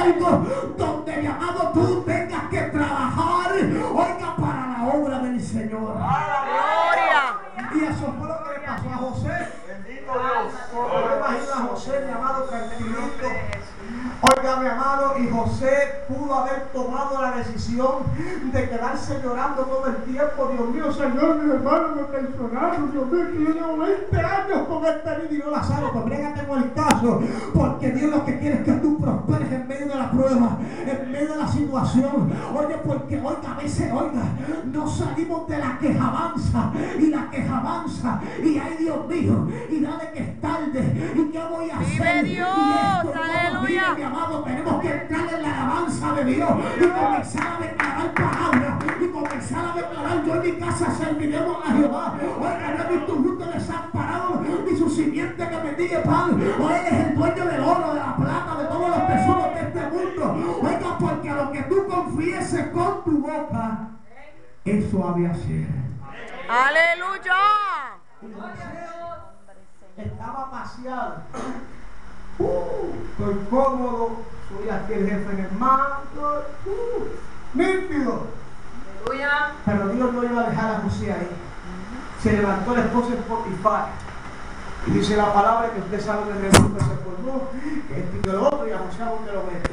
algo donde, mi amado, tú tengas que trabajar, oiga, para la obra del Señor. Gloria. Y eso fue lo que le pasó a José. Bendito Dios. Yo me imagino a José, mi amado, tranquilito. Oiga, mi amado, y José pudo haber tomado la decisión de quedarse llorando todo el tiempo. Dios mío, Señor, mis hermanos me traicionaron. Dios mío, que yo llevo 20 años con este niño Lázaro. Pues brégate con el caso, porque Dios lo que quiere es que tú prosperes en medio de la prueba, en medio de la situación. Oye, porque, oiga, a veces, oiga, no salimos de la quejabanza, y la quejabanza, y ay, Dios mío, y dale que es tarde, y qué voy a hacer. Dios, y esto, aleluya. Mi amado, tenemos que entrar en la alabanza de Dios y comenzar a declarar palabras, y comenzar a declarar: yo en mi casa serviremos a Jehová. Oiga, no he visto un justo desamparado, ni su simiente que mendigue pan. O Él es el dueño del oro, de la plata, de todos los tesoros de este mundo. Oiga, porque a lo que tú confieses con tu boca, eso ha de hacer. Aleluya. Estaba paseado. Estoy cómodo, soy aquí el jefe en el mando, nítido. Aleluya. Pero Dios no iba a dejar a José ahí. Se levantó la esposa en Potifar. Y dice la palabra que usted sabe del reino que se formó, que esto y que lo otro, y a José a dónde lo mete.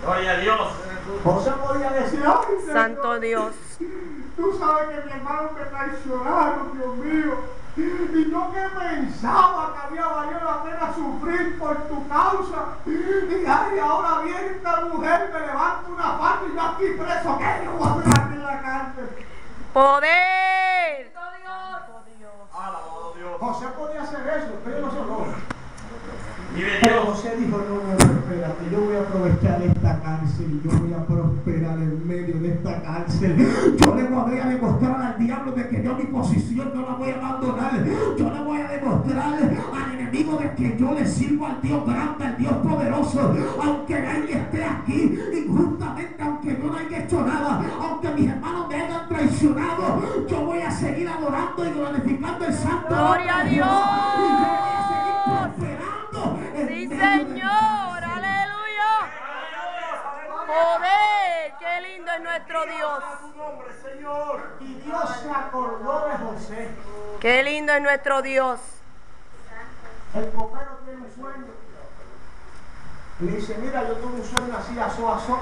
Gloria a Dios. José podía decir: ay, Señor, Santo Dios. tú sabes que mi hermano me traicionaron, Dios mío. Y yo que pensaba que había valido la pena sufrir por tu causa. Y ay, ahora viene esta mujer, me levanta una falta y yo aquí preso. ¿Qué yo voy a hacer aquí en la cárcel? Poder. Alabado Dios. José podía hacer eso, pero no se lo. Vive Pero Dios. José dijo: no, espérate, yo voy a aprovechar esta cárcel y yo voy a prosperar en medio de esta cárcel. Yo le voy a demostrar al diablo de que yo mi posición no la voy a abandonar. Yo le voy a demostrar al enemigo de que yo le sirvo al Dios grande, al Dios poderoso. Aunque nadie esté aquí injustamente, aunque yo no haya hecho nada, aunque mis hermanos me hayan traicionado, yo voy a seguir adorando y glorificando el santo nombre Gloria a de Jehová. Dios. Y yo voy a seguir prosperando en Sí, medio de Señor. Aleluya. Poder. Qué lindo es nuestro Dios. Tu nombre, Señor. Y Dios se acordó de José. Qué lindo es nuestro Dios. El copero tiene un sueño. Y le dice: mira, yo tuve un sueño así, asó, asó.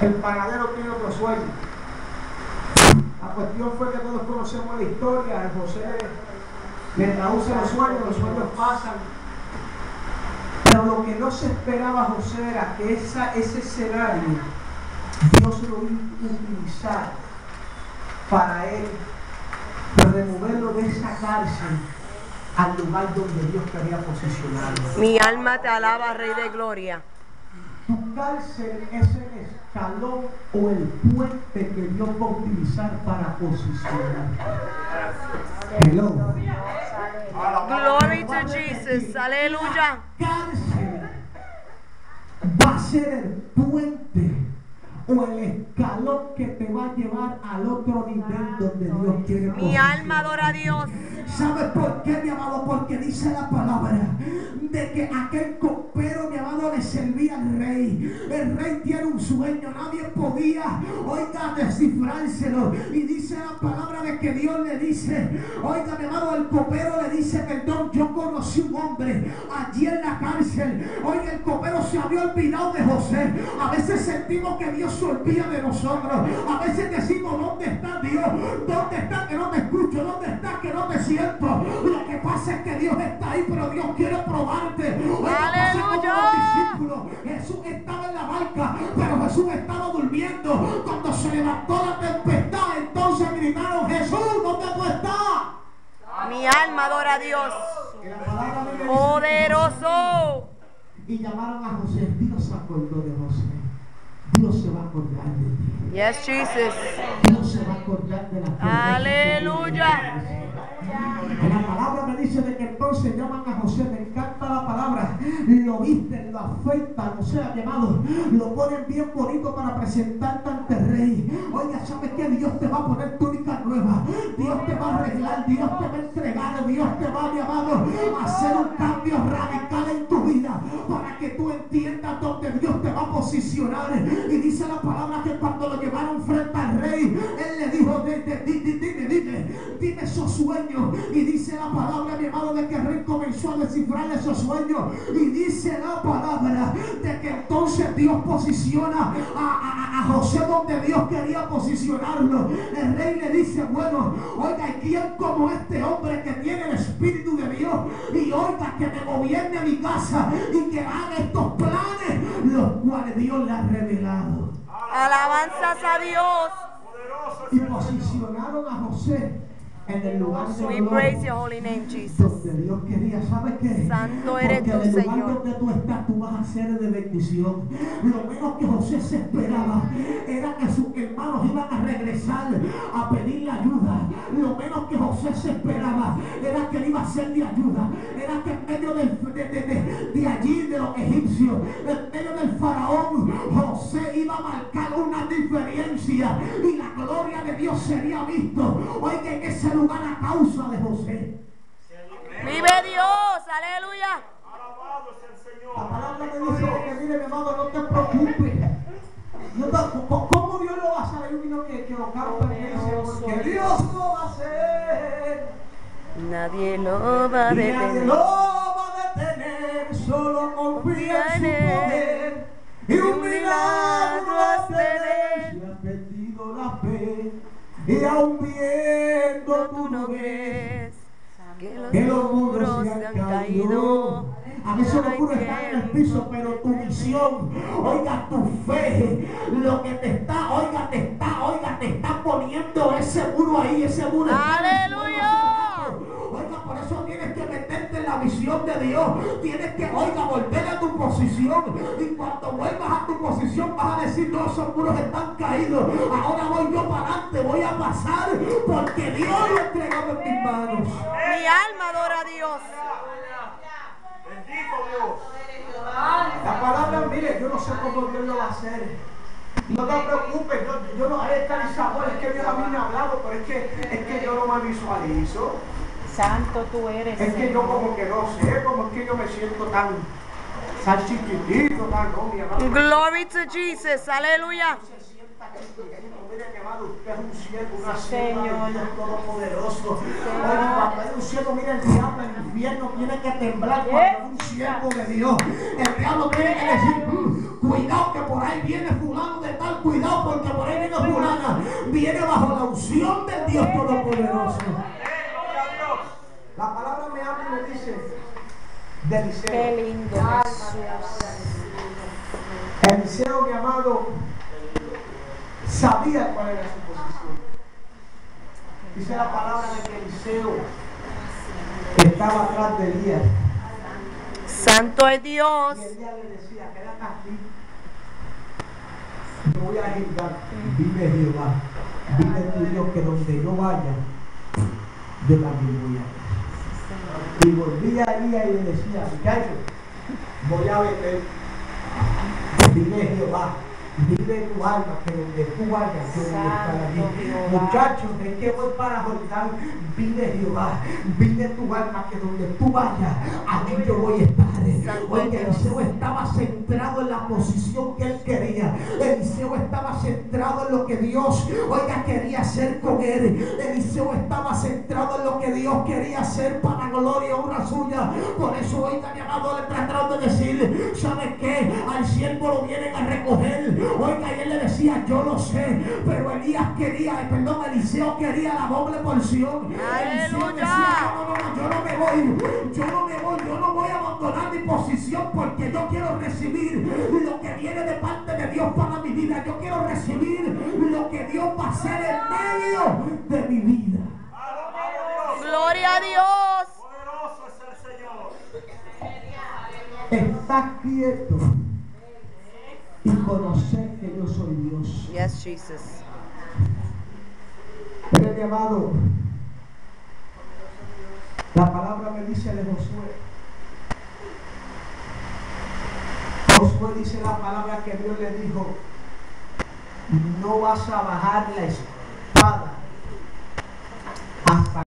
El panadero tiene otro sueño. La cuestión fue que todos conocemos la historia. José le traduce los sueños pasan. Pero lo que no se esperaba José era que ese escenario Dios lo iba a utilizar para él removerlo de esa cárcel al lugar donde Dios quería posicionarlo. Mi alma te alaba, Rey de Gloria. Tu cárcel es el escalón o el puente que Dios va a utilizar para posicionarte. Hello. Glory to Jesus. Aleluya. Cárcel va a ser el puente o el escalón que te va a llevar al otro nivel donde Dios quiere Mi alma adora a Dios. ¿Sabes por qué, mi amado? Porque dice la palabra de que aquel copero, mi amado, le servía al rey. El rey tiene un sueño, nadie podía, oiga, descifrárselo. Y dice la palabra de que Dios le dice, oiga, mi amado, el copero le dice: perdón, yo conocí un hombre allí en la cárcel. Oiga, el copero se había olvidado de José. A veces sentimos que Dios se olvida de nosotros. A veces decimos: ¿dónde está Dios? ¿Dónde está que no te escucho? ¿Dónde está que no te siento? Lo que pasa es que Dios está ahí, pero Dios quiere probarte. ¡Aleluya! Jesús estaba en la barca, pero Jesús estaba durmiendo. Cuando se levantó la tempestad, entonces gritaron: Jesús, ¿dónde tú estás? Mi alma adora a Dios. Y la palabra de Dios dice: Poderoso. y llamaron a José. Dios se acordó de José. Dios se va a acordar de ti. Yes, Jesus. Dios se va a acordar de la promesa. Aleluya. Y la palabra me dice de que entonces entonces llaman a José, me encanta la palabra, lo visten, lo afeitan, o sea, mi amado, lo ponen bien bonito para presentarte ante el rey. Oiga, ¿sabes qué? Dios te va a poner túnica nueva, Dios te va a arreglar, Dios te va a entregar, Dios te va, mi amado, a hacer un cambio radical en tu vida, para que tú entiendas dónde Dios te va a posicionar. Y dice la palabra que cuando lo llevaron frente al rey, él le dijo, dime esos sueños. Y dice la palabra, mi amado, de que el rey comenzó a descifrar esos sueños. Y dice la palabra de que entonces Dios posiciona a José donde Dios quería posicionarlo. El rey le dice, bueno, oiga, ¿quién como este hombre que tiene el Espíritu de Dios? Y oiga, que me gobierne mi casa y que haga estos planes, los cuales Dios le ha revelado. Alabanzas a Dios. Y posicionaron a José en el lugar de We gloria praise your holy name, Jesus. donde Dios quería. ¿Sabes qué? Santo eres Porque tú, en el lugar Señor. donde tú estás, tú vas a ser de bendición. Lo menos que José se esperaba era que sus hermanos iban a regresar a pedirle ayuda. Lo menos que José se esperaba era que él iba a ser de ayuda. Era que en medio de allí, de los egipcios, en medio del faraón, José iba a marcar una diferencia y la gloria de Dios sería visto. Oiga, en ese lugar a causa de José. Vive Dios. Aleluya. Alabado es el Señor. La palabra me dice que mire, mi amado, no te preocupes. ¿Cómo Dios lo va a hacer? Hay un vino que lo canta y dice, porque Dios lo va a hacer. Nadie lo va a Y nadie detener. lo va a detener, solo confía en su poder. Y un milagro has de ver. Si has perdido la fe, y aún viendo tú no ves Que los muros se han caído. A veces los muros están en el piso, pero tu visión, oiga, tu fe, lo que te está, te está poniendo ese muro ahí, ese muro. ¡Aleluya! Oiga, por eso tienes que meterte en la visión de Dios. Tienes que, oiga, volver a tu posición. Y cuando vuelvas a tu posición vas a decir, no, esos muros están caídos. Ahora voy yo para adelante, voy a pasar porque Dios lo ha entregado en mis manos. Mi alma adora a Dios. Bendito Dios. La palabra, mire, yo no sé cómo Dios lo va a hacer. No te preocupes, yo no, ahí está Isabel, es que Dios a mí me ha hablado, pero es que yo no me visualizo. Santo tú eres. Es que yo como que no sé, como es que yo me siento tan chiquitito, tan no, mi amado. Glory to Jesus. Aleluya. Se sienta chiquitito, mire mi amado, usted es un siervo, una sierva del Dios Todopoderoso. Oye, cuando hay un siervo, mire el diablo, el infierno tiene que temblar cuando es un siervo de Dios. El diablo tiene que decir, cuidado que por ahí viene fulano de tal, cuidado porque por ahí viene fulana. Viene bajo la unción del Dios Todopoderoso. La palabra me habla y me dice de Eliseo. Qué lindo. Eliseo, mi amado, sabía cuál era su posición. Dice la palabra de que Eliseo estaba atrás de Elías. Santo es Dios. Y Elías le decía, quédate aquí. Yo voy a Gilgal. Vive Jehová. Vive tu Dios, que donde yo vaya, yo también voy a ir. Y volvía a Elías y le decía, muchacho, voy a beber. Vive Jehová. Vive tu alma, que donde tú vayas, yo voy a estar allí. Muchachos, es que voy para Jordán. Vive Jehová. Vive tu alma, que donde tú vayas, allí yo voy a estar. Oye, Eliseo estaba centrado en la posición que él quería. Eliseo estaba centrado en lo que Dios, oiga, quería hacer con él. Eliseo estaba centrado en lo que Dios quería hacer para gloria y honra suya. Por eso, oiga, mi amado, le trataron de decir, ¿sabes qué? Al siervo lo vienen a recoger. Oiga, y él le decía, yo lo sé, pero Eliseo quería la doble porción. Eliseo decía, no, yo no voy a abandonar mi posición porque yo quiero recibir lo que viene de parte de Dios para mi vida. Yo quiero recibir lo que Dios va a hacer en medio de mi vida. Gloria a Dios. Poderoso es el Señor. Está quieto y conocer que yo soy Dios. Yes, Jesus. Pero mi amado, la palabra me dice de Josué. Josué dice la palabra que Dios le dijo: no vas a bajar la espada